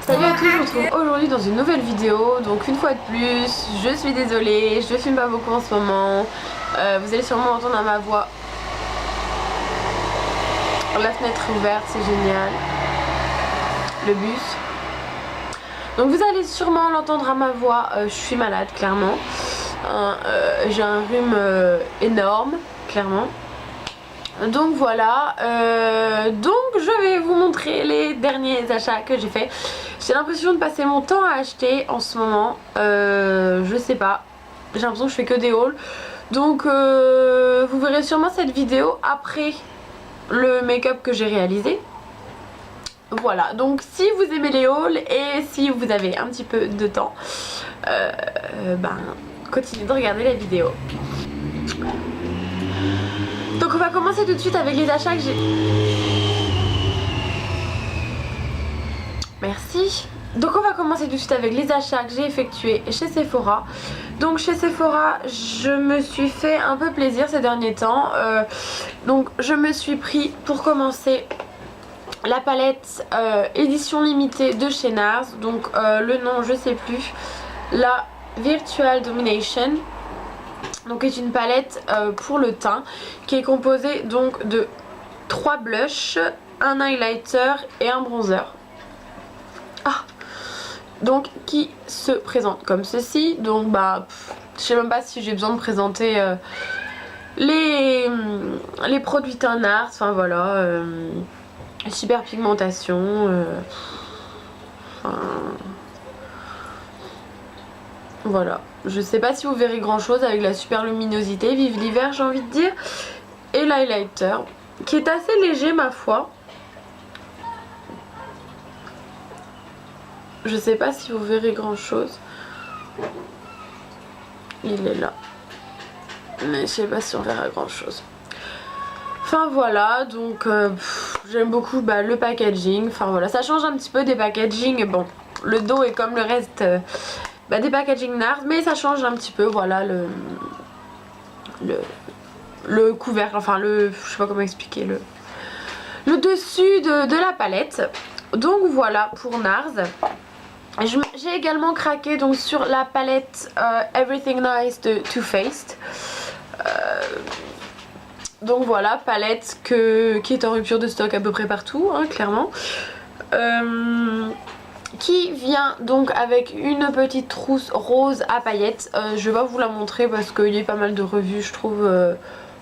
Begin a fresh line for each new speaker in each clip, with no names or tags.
Salut à tous, je vous retrouve aujourd'hui dans une nouvelle vidéo. Donc une fois de plus, je suis désolée, je filme pas beaucoup en ce moment. Vous allez sûrement entendre à ma voix. La fenêtre est ouverte, c'est génial. Le bus. Donc vous allez sûrement l'entendre à ma voix, je suis malade clairement. J'ai un rhume énorme, clairement. Donc voilà, donc je vais vous montrer les derniers achats que j'ai fait. J'ai l'impression de passer mon temps à acheter en ce moment, je sais pas, j'ai l'impression que je fais que des hauls. Donc vous verrez sûrement cette vidéo après le make-up que j'ai réalisé. Voilà, donc si vous aimez les hauls et si vous avez un petit peu de temps, continuez de regarder la vidéo. Donc on va commencer tout de suite avec les achats que j'ai... Merci. Donc on va commencer tout de suite avec les achats que j'ai effectués chez Sephora. Donc chez Sephora, je me suis fait un peu plaisir ces derniers temps. Donc je me suis pris pour commencer la palette édition limitée de chez NARS. Donc le nom je sais plus. La Virtual Domination. Donc est une palette pour le teint qui est composée donc de 3 blushs, un highlighter et un bronzer. Donc qui se présente comme ceci. Donc je sais même pas si j'ai besoin de présenter les produits teint NARS. Enfin voilà, super pigmentation. Voilà, je sais pas si vous verrez grand chose avec la super luminosité, vive l'hiver j'ai envie de dire. Et l'highlighter qui est assez léger ma foi. Je sais pas si vous verrez grand chose. Il est là. Mais je sais pas si on verra grand chose. Enfin voilà, donc j'aime beaucoup le packaging. Enfin voilà, ça change un petit peu des packaging. Bon, le dos est comme le reste des packaging NARS, mais ça change un petit peu. Voilà le couvercle, enfin je sais pas comment expliquer, le dessus de la palette. Donc voilà pour NARS. J'ai également craqué donc sur la palette Everything Nice de Too Faced. Donc voilà, palette qui est en rupture de stock à peu près partout, hein, clairement. Qui vient donc avec une petite trousse rose à paillettes. Je vais pas vous la montrer parce qu'il y a eu pas mal de revues je trouve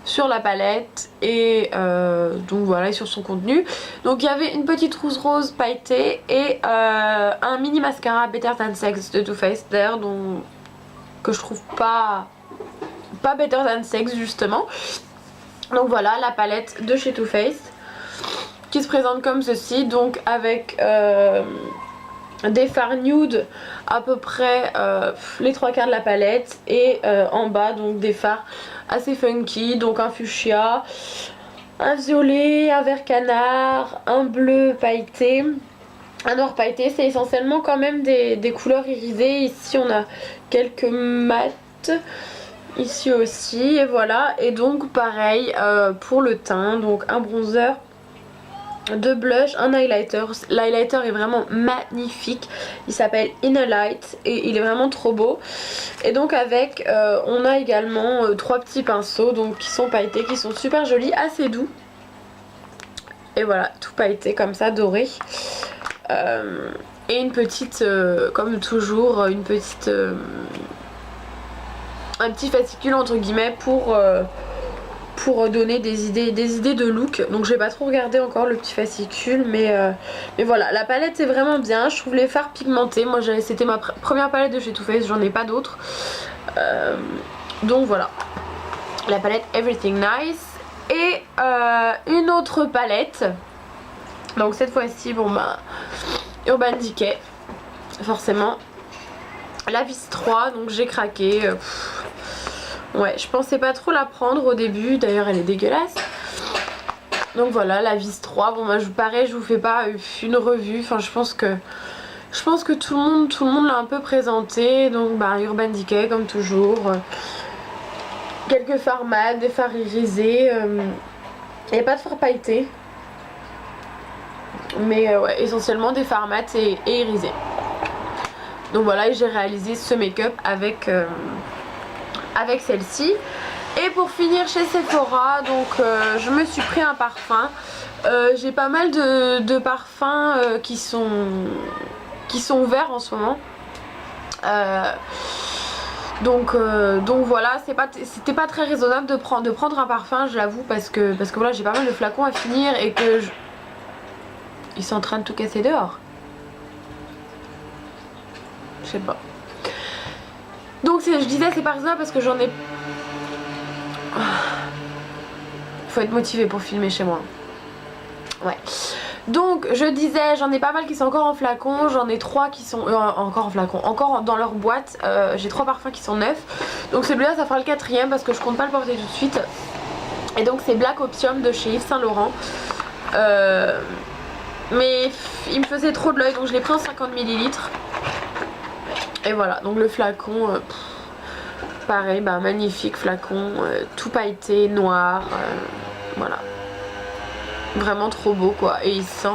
sur la palette et donc voilà, et sur son contenu. Donc il y avait une petite trousse rose pailletée et un mini mascara Better Than Sex de Too Faced d'ailleurs, que je trouve pas Better Than Sex justement. Donc voilà la palette de chez Too Faced qui se présente comme ceci, donc avec des fards nude à peu près les 3/4 de la palette et en bas donc des fards assez funky, donc un fuchsia, un violet, un vert canard, un bleu pailleté, un noir pailleté. C'est essentiellement quand même des couleurs irisées. Ici on a quelques mats, ici aussi, et voilà. Et donc pareil pour le teint, donc un bronzer, 2 blushs, un highlighter. L'highlighter est vraiment magnifique, il s'appelle Inner Light et il est vraiment trop beau. Et donc avec on a également 3 petits pinceaux donc qui sont pailletés, qui sont super jolis, assez doux. Et voilà, tout pailleté comme ça, doré. Et une petite comme toujours un petit fascicule entre guillemets pour donner des idées de look. Donc j'ai pas trop regardé encore le petit fascicule, mais voilà, la palette est vraiment bien. Je trouve les fards pigmentés, moi c'était ma première palette de chez Too Faced, j'en ai pas d'autres. Donc voilà, la palette Everything Nice. Et une autre palette, donc cette fois-ci Urban Decay, forcément la Vis 3, donc j'ai craqué. Ouais, je pensais pas trop la prendre au début, d'ailleurs elle est dégueulasse. Donc voilà, la Vis 3, bon pareil, je vous fais pas une revue, enfin je pense que tout le monde l'a un peu présenté. Donc Urban Decay comme toujours, quelques fards mat, des fards irisés, il n'y a pas de fards pailletés. Mais ouais, essentiellement des fards mat et irisés. Donc voilà, et j'ai réalisé ce make-up avec, avec celle-ci. Et pour finir chez Sephora, donc je me suis pris un parfum. J'ai pas mal de parfums qui sont verts en ce moment. Donc voilà, c'était pas très raisonnable de prendre un parfum, je l'avoue, parce que voilà, j'ai pas mal de flacons à finir et que ils sont en train de tout casser dehors. Je sais pas. Donc je disais c'est pas raisonnable parce que j'en ai... Faut être motivé pour filmer chez moi. Ouais. Donc je disais j'en ai pas mal qui sont encore en flacon. J'en ai 3 qui sont encore en flacon, encore dans leur boîte. J'ai 3 parfums qui sont neufs. Donc celui-là ça fera le 4ème parce que je compte pas le porter tout de suite. Et donc c'est Black Opium de chez Yves Saint Laurent. Mais il me faisait trop de l'œil donc je l'ai pris en 50 ml. Et voilà, donc le flacon, pareil, bah, magnifique flacon, tout pailleté, noir, voilà. Vraiment trop beau quoi, et il sent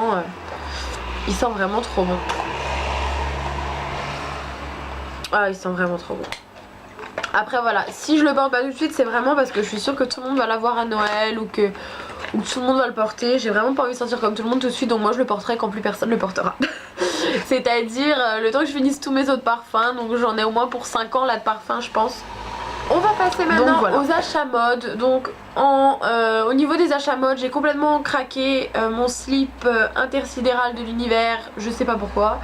vraiment trop bon. Ah, il sent vraiment trop bon. Après voilà, si je le porte pas tout de suite, c'est vraiment parce que je suis sûre que tout le monde va l'avoir à Noël ou que tout le monde va le porter. J'ai vraiment pas envie de sentir comme tout le monde tout de suite, donc moi je le porterai quand plus personne le portera. C'est-à-dire le temps que je finisse tous mes autres parfums, donc j'en ai au moins pour 5 ans là de parfum je pense. On va passer maintenant voilà, aux achats mode. Donc au niveau des achats mode, j'ai complètement craqué mon slip intersidéral de l'univers, je sais pas pourquoi.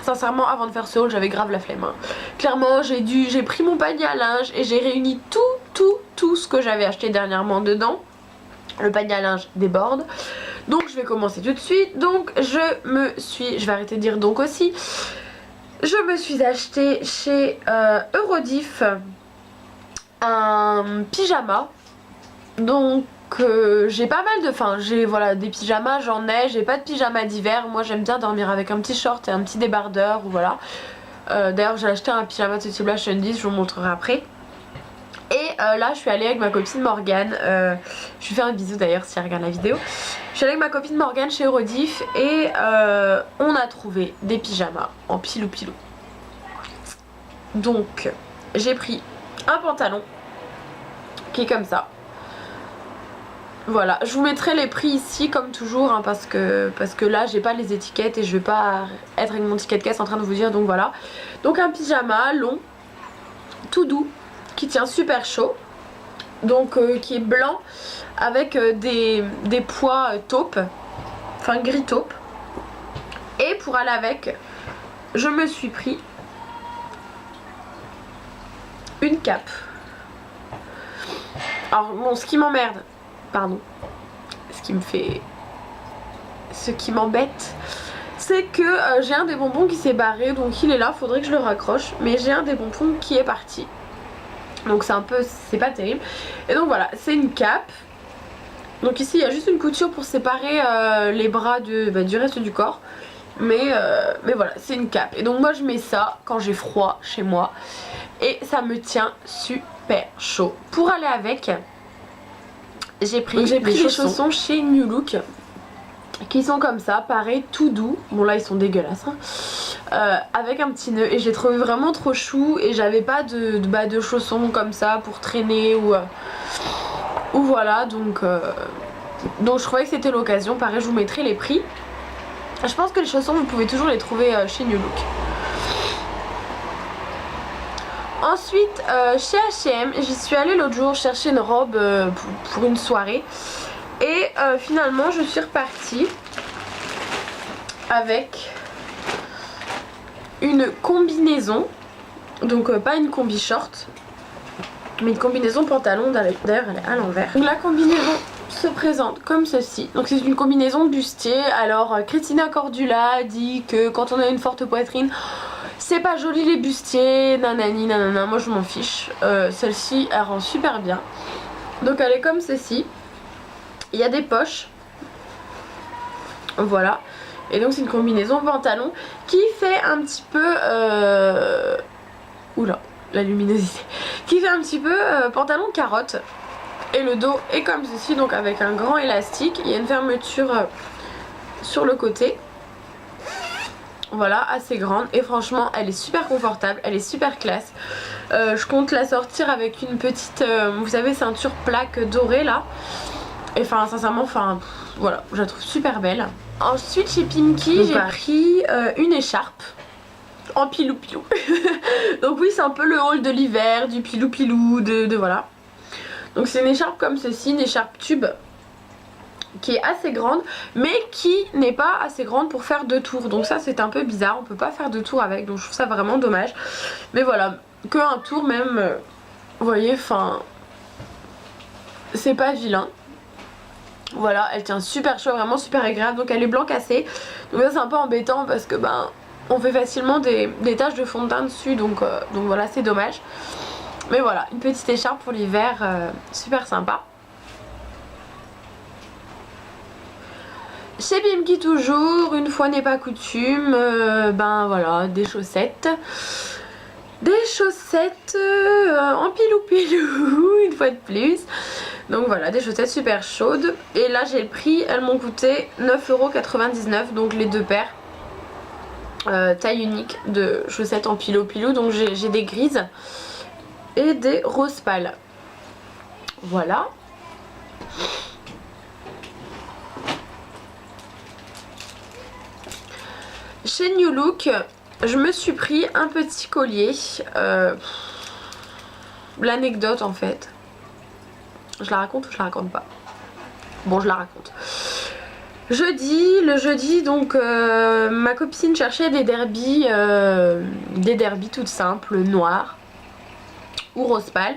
Sincèrement avant de faire ce haul j'avais grave la flemme hein. Clairement j'ai pris mon panier à linge et j'ai réuni tout ce que j'avais acheté dernièrement dedans. Le panier à linge déborde. Donc je vais commencer tout de suite. Donc je vais arrêter de dire donc aussi. Je me suis acheté chez Eurodiff un pyjama. Donc j'ai pas mal de... Enfin voilà, des pyjamas j'en ai. J'ai pas de pyjama d'hiver. Moi j'aime bien dormir avec un petit short et un petit débardeur. Voilà. D'ailleurs j'ai acheté un pyjama de ce type là chez Undies, je vous montrerai après. Et là je suis allée avec ma copine Morgane, je lui fais un bisou d'ailleurs si elle regarde la vidéo. Je suis allée avec ma copine Morgane chez Eurodiff et on a trouvé des pyjamas en pilou. Donc j'ai pris un pantalon qui est comme ça. Voilà, je vous mettrai les prix ici comme toujours hein, parce que là j'ai pas les étiquettes et je vais pas être avec mon ticket de caisse en train de vous dire, donc voilà. Donc un pyjama long, tout doux, qui tient super chaud, donc qui est blanc avec des pois taupe, enfin gris taupe. Et pour aller avec, je me suis pris une cape. Alors bon, ce qui m'emmerde, pardon, ce qui m'embête, c'est que j'ai un des bonbons qui s'est barré, donc il est là, faudrait que je le raccroche, mais j'ai un des bonbons qui est parti. Donc c'est pas terrible. Et donc voilà, c'est une cape. Donc ici il y a juste une couture pour séparer les bras du reste du corps. Mais voilà, c'est une cape. Et donc moi je mets ça quand j'ai froid chez moi. Et ça me tient super chaud. Pour aller avec, j'ai pris des chaussons chez New Look. Qui sont comme ça, pareil, tout doux. Bon là ils sont dégueulasses hein. Avec un petit nœud. Et j'ai trouvé vraiment trop chou. Et j'avais pas de chaussons comme ça pour traîner ou voilà. Donc je trouvais que c'était l'occasion. Pareil, je vous mettrai les prix. Je pense que les chaussons vous pouvez toujours les trouver chez New Look. Ensuite chez H&M, j'y suis allée l'autre jour chercher une robe pour une soirée. Et finalement je suis repartie avec une combinaison. Donc pas une combi short, mais une combinaison pantalon. D'ailleurs elle est à l'envers. Donc la combinaison se présente comme ceci. Donc c'est une combinaison bustier. Alors Christina Cordula dit que quand on a une forte poitrine c'est pas joli les bustiers, nanani nanana. Moi je m'en fiche. Celle-ci elle rend super bien. Donc elle est comme ceci. Il y a des poches. Voilà. Et donc c'est une combinaison pantalon qui fait un petit peu oula, la luminosité. Qui fait un petit peu pantalon carotte. Et le dos est comme ceci, donc avec un grand élastique. Il y a une fermeture sur le côté. Voilà, assez grande. Et franchement, elle est super confortable, elle est super classe. Je compte la sortir avec une petite, vous savez, ceinture plaque dorée là. Et enfin, sincèrement, voilà, je la trouve super belle. Ensuite, chez Pimkie, j'ai pris une écharpe en pilou pilou. Donc oui, c'est un peu le haul de l'hiver, du pilou pilou, de voilà. Donc c'est une écharpe comme ceci, une écharpe tube qui est assez grande, mais qui n'est pas assez grande pour faire 2 tours. Donc ça c'est un peu bizarre, on peut pas faire 2 tours avec, donc je trouve ça vraiment dommage. Mais voilà, que un tour même, vous voyez, enfin, c'est pas vilain. Voilà, elle tient super chaud, vraiment super agréable. Donc elle est blanc cassé, donc là c'est un peu embêtant parce que ben on fait facilement des taches de fond de teint dessus, donc voilà, c'est dommage. Mais voilà, une petite écharpe pour l'hiver, super sympa. Chez Pimkie toujours, une fois n'est pas coutume, ben voilà, des chaussettes. Des chaussettes en pilou pilou, une fois de plus. Donc voilà, des chaussettes super chaudes. Et là j'ai le prix, elles m'ont coûté 9,99 €, donc les 2 paires. Taille unique de chaussettes en pilou pilou. Donc j'ai des grises et des roses pâles. Voilà. Chez New Look, je me suis pris un petit collier. L'anecdote en fait. Je la raconte ou je la raconte pas? Bon, je la raconte. Le jeudi, donc ma copine cherchait des derbies toutes simples, noires ou rose pâle.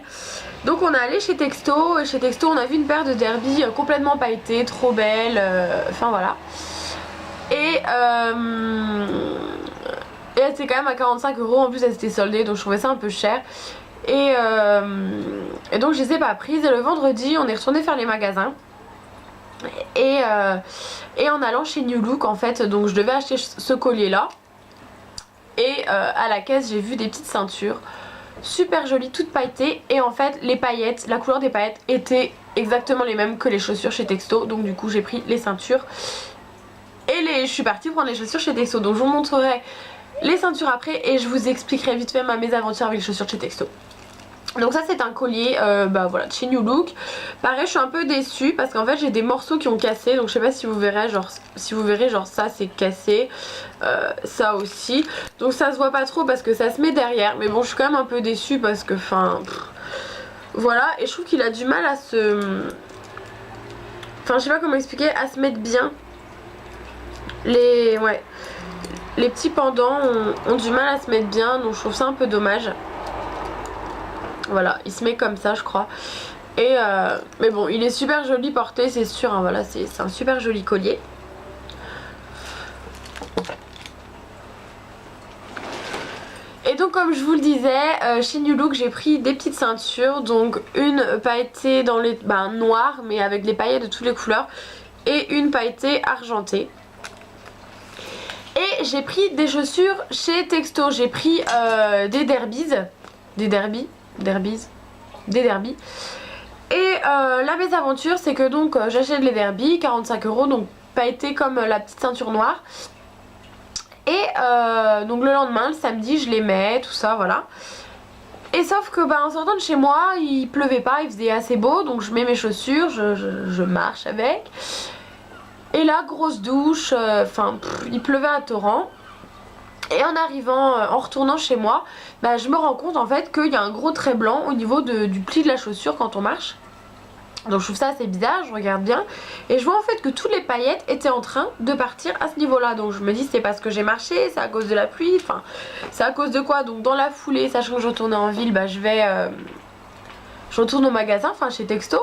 Donc on est allé chez Texto, et chez Texto on a vu une paire de derbies complètement pailletées, trop belles, enfin voilà. Et elle était quand même à 45 €, en plus elle s'était soldée, donc je trouvais ça un peu cher. Et donc je les ai pas prises, et le vendredi on est retourné faire les magasins. Et en allant chez New Look en fait, donc je devais acheter ce collier là. Et à la caisse j'ai vu des petites ceintures super jolies, toutes pailletées. Et en fait les paillettes, la couleur des paillettes étaient exactement les mêmes que les chaussures chez Texto. Donc du coup j'ai pris les ceintures. Et je suis partie prendre les chaussures chez Texto. Donc je vous montrerai les ceintures après, et je vous expliquerai vite fait ma mésaventure avec les chaussures chez Texto. Donc ça c'est un collier bah voilà, de chez New Look. Pareil, je suis un peu déçue parce qu'en fait j'ai des morceaux qui ont cassé. Donc je sais pas si vous verrez, genre ça c'est cassé, ça aussi. Donc ça se voit pas trop parce que ça se met derrière. Mais bon, je suis quand même un peu déçue parce que voilà. Et je trouve qu'il a du mal à se... Enfin je sais pas comment expliquer, à se mettre bien. Les petits pendants ont du mal à se mettre bien, donc je trouve ça un peu dommage. Voilà, il se met comme ça je crois. Et mais bon, il est super joli porté, c'est sûr, hein, voilà, c'est un super joli collier. Et donc comme je vous le disais, chez New Look j'ai pris des petites ceintures. Donc une pailletée dans les noires mais avec les paillettes de toutes les couleurs, et une pailletée argentée. Et j'ai pris des chaussures chez Texto. J'ai pris des derbies. Et la mésaventure c'est que donc j'achète les derbies, 45 €, donc pailletées comme la petite ceinture noire. Et donc le lendemain, le samedi, je les mets, tout ça, voilà. Et sauf que en sortant de chez moi, il pleuvait pas, il faisait assez beau. Donc je mets mes chaussures, je marche avec. Et là, grosse douche, il pleuvait à torrent. Et en arrivant, en retournant chez moi, je me rends compte en fait qu'il y a un gros trait blanc au niveau du pli de la chaussure quand on marche. Donc je trouve ça assez bizarre, je regarde bien. Et je vois en fait que toutes les paillettes étaient en train de partir à ce niveau là. Donc je me dis c'est parce que j'ai marché, c'est à cause de la pluie, enfin c'est à cause de quoi. Donc dans la foulée, sachant que je retournais en ville, je retourne au magasin, chez Texto.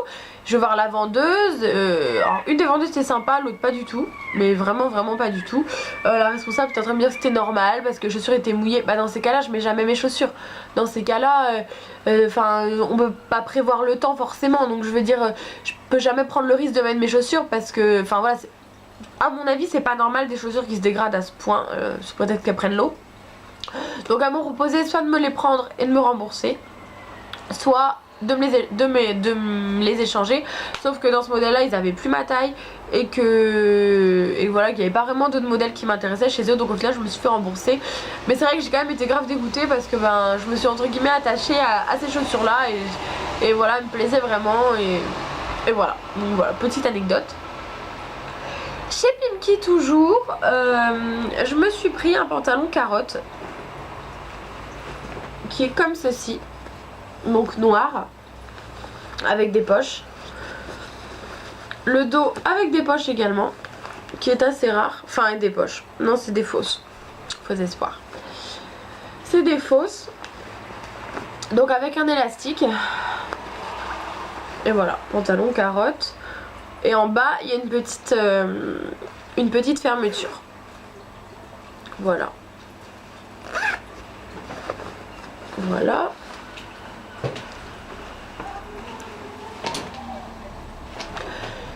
Je vais voir la vendeuse. Alors une des vendeuses c'était sympa, l'autre pas du tout. Mais vraiment pas du tout. La responsable était en train de me dire que c'était normal parce que les chaussures étaient mouillées. Dans ces cas là je mets jamais mes chaussures. Dans ces cas là on peut pas prévoir le temps forcément. Donc je veux dire, je peux jamais prendre le risque de mettre mes chaussures parce que voilà, à mon avis c'est pas normal des chaussures qui se dégradent à ce point, sous prétexte qu'elles prennent l'eau. Donc elles m'ont proposé soit de me les prendre et de me rembourser, soit de me les échanger, sauf que dans ce modèle là ils avaient plus ma taille et voilà qu'il n'y avait pas vraiment d'autres modèles qui m'intéressaient chez eux, donc au final je me suis fait rembourser. Mais c'est vrai que j'ai quand même été grave dégoûtée parce que ben je me suis entre guillemets attachée à ces chaussures là et voilà, elles me plaisaient vraiment et voilà. Donc voilà, petite anecdote. Chez Pimkie toujours, je me suis pris un pantalon carotte qui est comme ceci, donc noir avec des poches, le dos avec des poches également, qui est assez rare, enfin avec des poches, non c'est des fausses, faux espoir, c'est des fausses, donc avec un élastique, et voilà, pantalon carotte, et en bas il y a une petite fermeture, voilà. Voilà.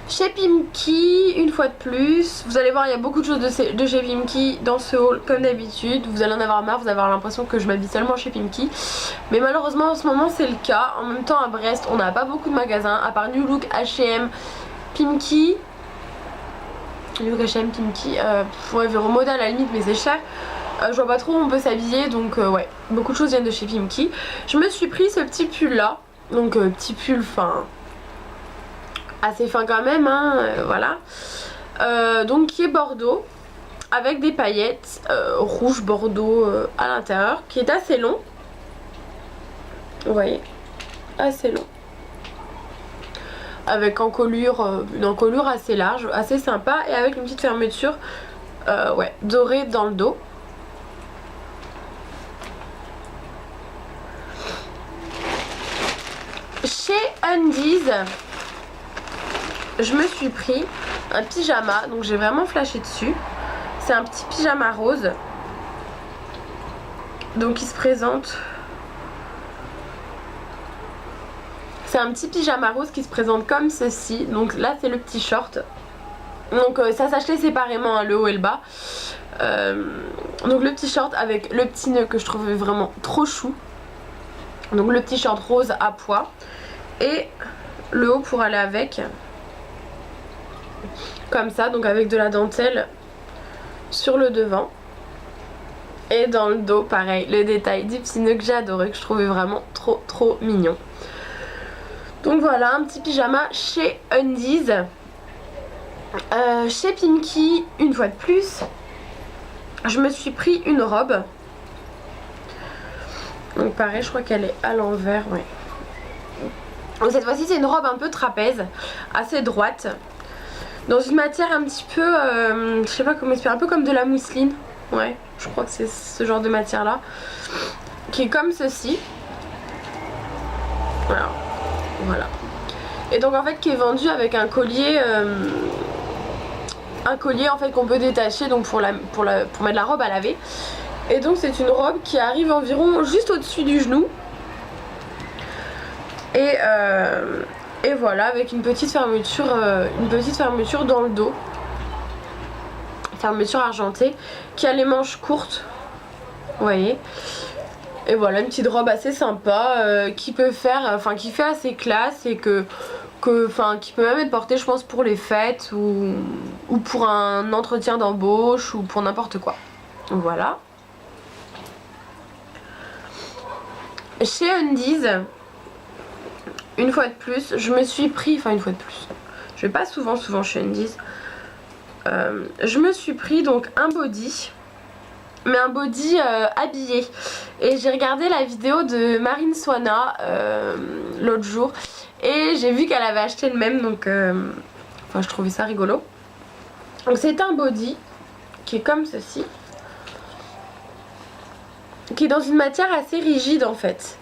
Chez Pimkie, une fois de plus, vous allez voir, il y a beaucoup de choses de chez Pimkie dans ce haul, comme d'habitude. Vous allez en avoir marre, vous allez avoir l'impression que je m'habille seulement chez Pimkie. Mais malheureusement, en ce moment, c'est le cas. En même temps, à Brest, on n'a pas beaucoup de magasins, à part New Look, H&M, Pimkie. New Look, H&M, Pimkie. Ouais, Véromodal à la limite, mais c'est cher. Je vois pas trop où on peut s'habiller, donc ouais, beaucoup de choses viennent de chez Pimkie. Je me suis pris ce petit pull là, donc petit pull fin, assez fin quand même, hein, voilà. Donc qui est bordeaux, avec des paillettes rouge bordeaux à l'intérieur, qui est assez long. Vous voyez, assez long. Avec une encolure assez large, assez sympa, et avec une petite fermeture ouais, dorée dans le dos. Chez Undies, je me suis pris un pyjama, donc j'ai vraiment flashé dessus. C'est un petit pyjama rose, donc il se présente. C'est un petit pyjama rose qui se présente comme ceci. Donc là c'est le petit short. Donc ça s'achetait séparément, hein, le haut et le bas. Donc le petit short avec le petit nœud que je trouvais vraiment trop chou. Donc le petit short rose à pois. Et le haut pour aller avec, comme ça, donc avec de la dentelle sur le devant. Et dans le dos pareil, le détail du petit nœud que j'ai adoré, que je trouvais vraiment trop mignon. Donc voilà, un petit pyjama chez Undies. Chez Pimkie, une fois de plus, je me suis pris une robe. Donc pareil, je crois qu'elle est à l'envers, ouais. Donc cette fois-ci c'est une robe un peu trapèze, assez droite, dans une matière un petit peu, je sais pas comment expliquer, un peu comme de la mousseline. Ouais, je crois que c'est ce genre de matière là, qui est comme ceci. Voilà. Et donc en fait qui est vendu avec un collier en fait qu'on peut détacher, donc pour mettre la robe à laver. Et donc c'est une robe qui arrive environ juste au-dessus du genou. Et voilà, avec une petite fermeture dans le dos, fermeture argentée, qui a les manches courtes, vous voyez. Et voilà, une petite robe assez sympa, qui fait assez classe et qui peut même être portée, je pense, pour les fêtes ou pour un entretien d'embauche ou pour n'importe quoi. Voilà. Chez Undies, une fois de plus, je me suis pris, je vais pas souvent chez Undies, je me suis pris donc un body, mais un body habillé. Et j'ai regardé la vidéo de Marine Swana l'autre jour et j'ai vu qu'elle avait acheté le même, donc je trouvais ça rigolo. Donc c'est un body qui est comme ceci, qui est dans une matière assez rigide en fait.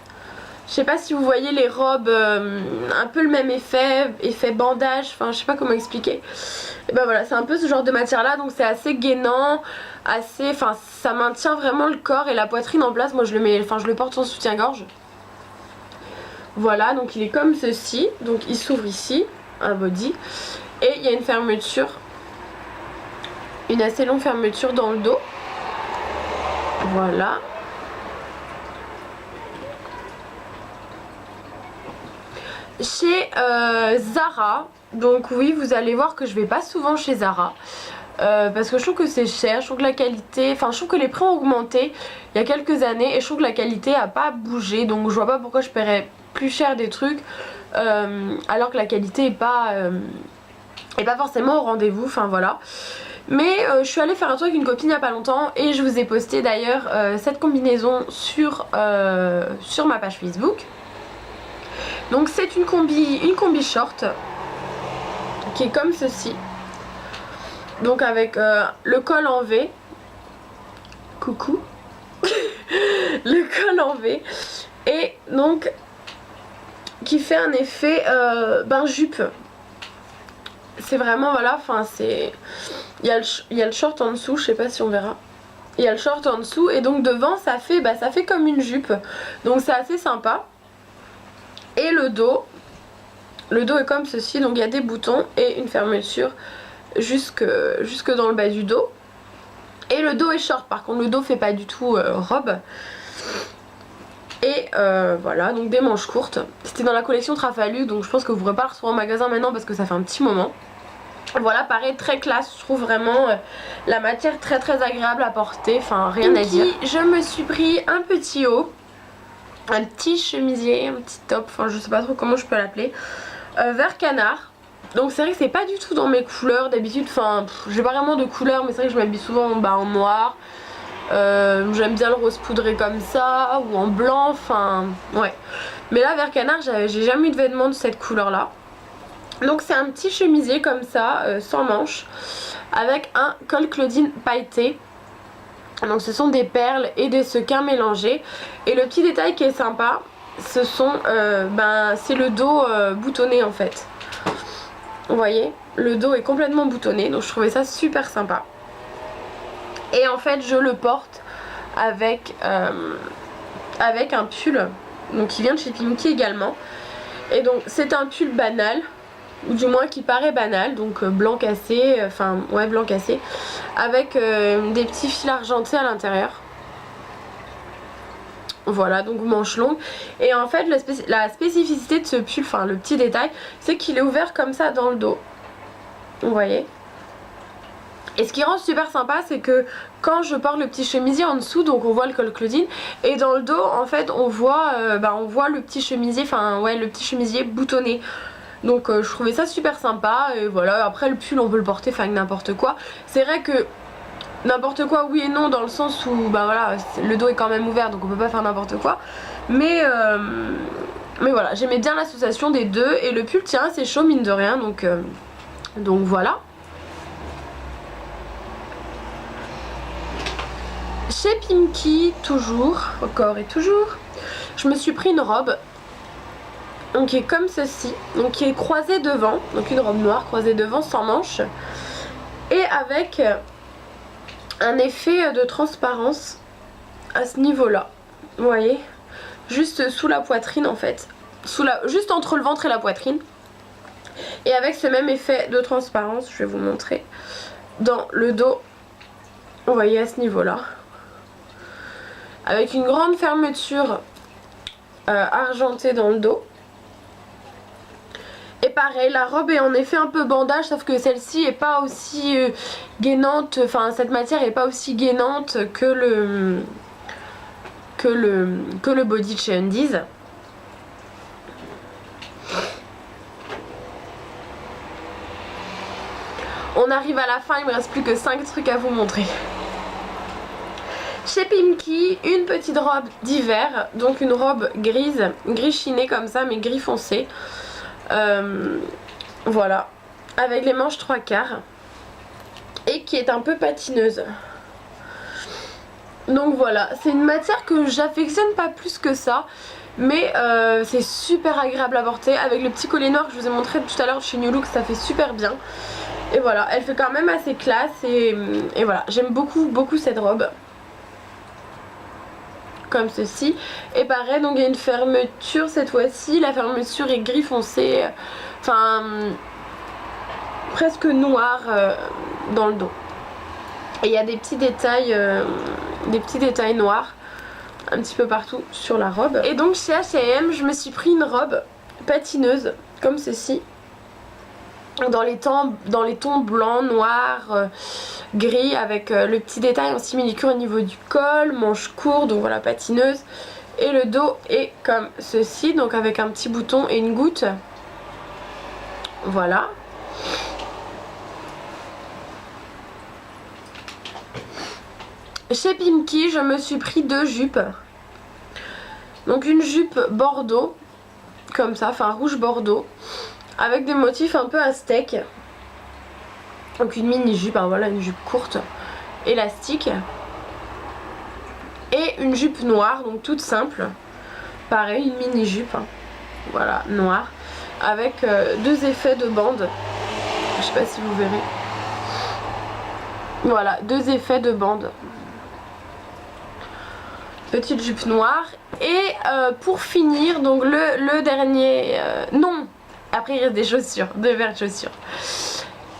Je sais pas si vous voyez les robes, un peu le même effet bandage, je sais pas comment expliquer. Et ben voilà, c'est un peu ce genre de matière là, donc c'est assez gainant, ça maintient vraiment le corps et la poitrine en place. Moi je le porte en soutien-gorge. Voilà, donc il est comme ceci, donc il s'ouvre ici, un body, et il y a une fermeture, une assez longue fermeture dans le dos. Voilà. chez Zara. Donc oui, vous allez voir que je vais pas souvent chez Zara. Parce que je trouve que c'est cher, je trouve que la qualité, enfin je trouve que les prix ont augmenté il y a quelques années et je trouve que la qualité a pas bougé, donc je vois pas pourquoi je paierais plus cher des trucs alors que la qualité est pas forcément au rendez-vous, enfin voilà. Mais je suis allée faire un truc avec une copine il y a pas longtemps et je vous ai posté d'ailleurs cette combinaison sur ma page Facebook. Donc c'est une combi short qui est comme ceci. Donc avec le col en V. Coucou. Le col en V. Et donc qui fait un effet jupe. C'est vraiment voilà, enfin c'est... Il y a le short en dessous, je sais pas si on verra. Il y a le short en dessous et donc devant ça fait comme une jupe. Donc c'est assez sympa. Et le dos est comme ceci, donc il y a des boutons et une fermeture jusque dans le bas du dos. Et le dos est short, par contre le dos fait pas du tout robe. Et voilà, donc des manches courtes. C'était dans la collection Trafalgar, donc je pense que vous pourrez pas le retrouver en magasin maintenant parce que ça fait un petit moment. Voilà, pareil, très classe, je trouve vraiment la matière très agréable à porter, enfin rien à dire. Je me suis pris un petit haut, un petit chemisier, un petit top, enfin je sais pas trop comment je peux l'appeler, vert canard. Donc c'est vrai que c'est pas du tout dans mes couleurs d'habitude, enfin j'ai pas vraiment de couleurs mais c'est vrai que je m'habille souvent en noir. J'aime bien le rose poudré comme ça ou en blanc, enfin ouais. Mais là vert canard j'ai jamais eu de vêtements de cette couleur là. Donc c'est un petit chemisier comme ça, sans manches, avec un col Claudine pailleté. Donc ce sont des perles et des sequins mélangés. Et le petit détail qui est sympa, ce sont, c'est le dos boutonné en fait. Vous voyez, le dos est complètement boutonné, donc je trouvais ça super sympa. Et en fait je le porte avec un pull, donc qui vient de chez Pimki également. Et donc c'est un pull banal, ou du moins qui paraît banal, donc blanc cassé, blanc cassé, avec des petits fils argentés à l'intérieur. Voilà, donc manche longue. Et en fait la spécificité de ce pull, enfin le petit détail, c'est qu'il est ouvert comme ça dans le dos. Vous voyez. Et ce qui rend super sympa, c'est que quand je porte le petit chemisier en dessous, donc on voit le col Claudine, et dans le dos en fait on voit le petit chemisier, le petit chemisier boutonné. Donc je trouvais ça super sympa. Et voilà, après le pull on peut le porter avec n'importe quoi. C'est vrai que n'importe quoi oui et non, dans le sens où voilà, le dos est quand même ouvert, donc on peut pas faire n'importe quoi. Mais voilà, j'aimais bien l'association des deux. Et le pull tient assez chaud mine de rien, donc voilà. Chez Pimki, encore et toujours, je me suis pris une robe, donc qui est comme ceci, donc qui est croisée devant, donc une robe noire croisée devant sans manches, et avec un effet de transparence à ce niveau là, vous voyez, juste sous la poitrine en fait, juste entre le ventre et la poitrine, et avec ce même effet de transparence, je vais vous montrer, dans le dos, vous voyez à ce niveau là, avec une grande fermeture argentée dans le dos. Et pareil, la robe est en effet un peu bandage, sauf que celle-ci est pas aussi gainante, enfin cette matière est pas aussi gainante que le body de chez Undies. On arrive à la fin, il me reste plus que 5 trucs à vous montrer. Chez Pimki, une petite robe d'hiver, donc une robe gris chinée comme ça, mais gris foncé. Voilà, avec les manches 3/4 et qui est un peu patineuse. Donc voilà, c'est une matière que j'affectionne pas plus que ça, mais c'est super agréable à porter. Avec le petit collier noir que je vous ai montré tout à l'heure chez New Look, ça fait super bien. Et voilà, elle fait quand même assez classe et voilà, j'aime beaucoup cette robe. Comme ceci, et pareil, donc il y a une fermeture cette fois-ci, la fermeture est gris foncé, enfin presque noir dans le dos, et il y a des petits détails noirs un petit peu partout sur la robe. Et donc chez H&M je me suis pris une robe patineuses comme ceci. Dans les tons blanc, noir, gris avec le petit détail en simili-cuir au niveau du col, manche courte, donc voilà, patineuse. Et le dos est comme ceci, donc avec un petit bouton et une goutte. Voilà. Chez Pimkie, je me suis pris 2 jupes. Donc une jupe bordeaux, comme ça, enfin rouge bordeaux, avec des motifs un peu aztèques. Donc une mini jupe, hein, voilà, une jupe courte, élastique. Et une jupe noire, donc toute simple. Pareil, une mini jupe, hein, voilà, noire. Avec 2 effets de bande. Je sais pas si vous verrez. Voilà, 2 effets de bande. Petite jupe noire. Et pour finir, donc le dernier... non, après il reste des chaussures, 2 paires de chaussures.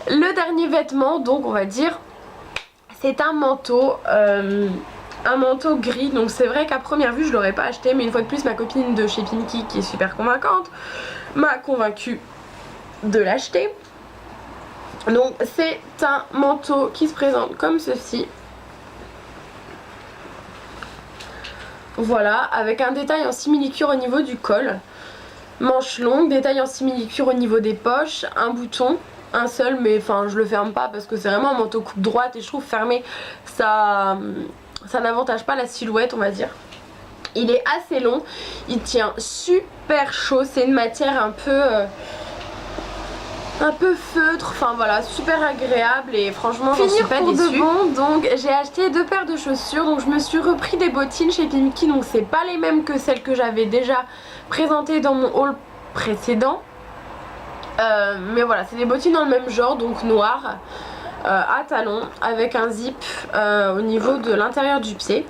Le dernier vêtement, donc on va dire, c'est un manteau gris. Donc c'est vrai qu'à première vue je l'aurais pas acheté, mais une fois de plus ma copine de chez Pimkie, qui est super convaincante, m'a convaincue de l'acheter. Donc c'est un manteau qui se présente comme ceci. Voilà, avec un détail en simili-cuir au niveau du col. Manche longue, détail en simili-cuir au niveau des poches, un bouton, un seul, mais enfin je le ferme pas parce que c'est vraiment un manteau coupe droite et je trouve fermé ça n'avantage pas la silhouette, on va dire. Il est assez long, il tient super chaud, c'est une matière un peu feutre, enfin voilà, super agréable et franchement j'en suis pas déçue. Donc j'ai acheté 2 paires de chaussures, donc je me suis repris des bottines chez Pimkie, donc c'est pas les mêmes que celles que j'avais déjà présentées dans mon haul précédent. Mais voilà, c'est des bottines dans le même genre, donc noires, à talons, avec un zip au niveau de l'intérieur du pied.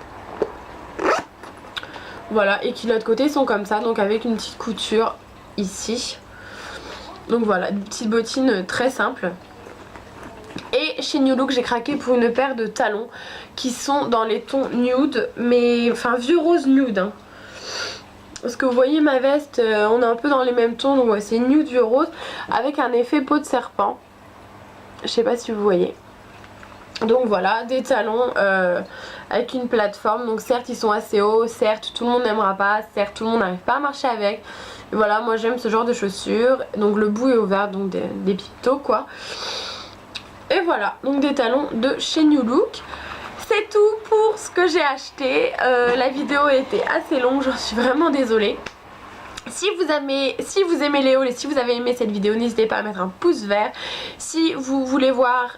Voilà, et qui de l'autre côté sont comme ça, donc avec une petite couture ici. Donc voilà, des petites bottines très simples. Et chez New Look, j'ai craqué pour une paire de talons qui sont dans les tons nude, mais enfin vieux rose nude, hein. Parce que vous voyez ma veste, on est un peu dans les mêmes tons, donc ouais, c'est nude vieux rose avec un effet peau de serpent. Je sais pas si vous voyez. Donc voilà, des talons avec une plateforme. Donc certes ils sont assez hauts, certes tout le monde n'aimera pas, certes tout le monde n'arrive pas à marcher avec. Et voilà, moi j'aime ce genre de chaussures. Donc le bout est ouvert, donc des pictos quoi. Et voilà, donc des talons de chez New Look. C'est tout pour ce que j'ai acheté. La vidéo était assez longue, j'en suis vraiment désolée. Si vous aimez les hauls et si vous avez aimé cette vidéo, n'hésitez pas à mettre un pouce vert. Si vous voulez voir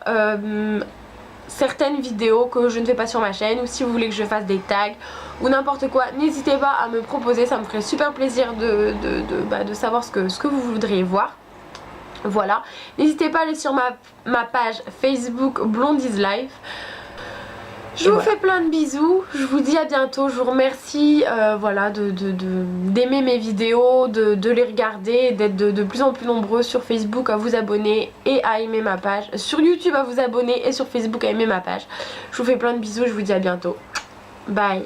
certaines vidéos que je ne fais pas sur ma chaîne, ou si vous voulez que je fasse des tags ou n'importe quoi, n'hésitez pas à me proposer, ça me ferait super plaisir de savoir ce que vous voudriez voir. Voilà, n'hésitez pas à aller sur ma page Facebook Blondie's Life. Je vous fais plein de bisous, je vous dis à bientôt, je vous remercie voilà, d'aimer mes vidéos, de les regarder, d'être de plus en plus nombreux sur Facebook à vous abonner et à aimer ma page, sur YouTube à vous abonner et sur Facebook à aimer ma page. Je vous fais plein de bisous, je vous dis à bientôt. Bye.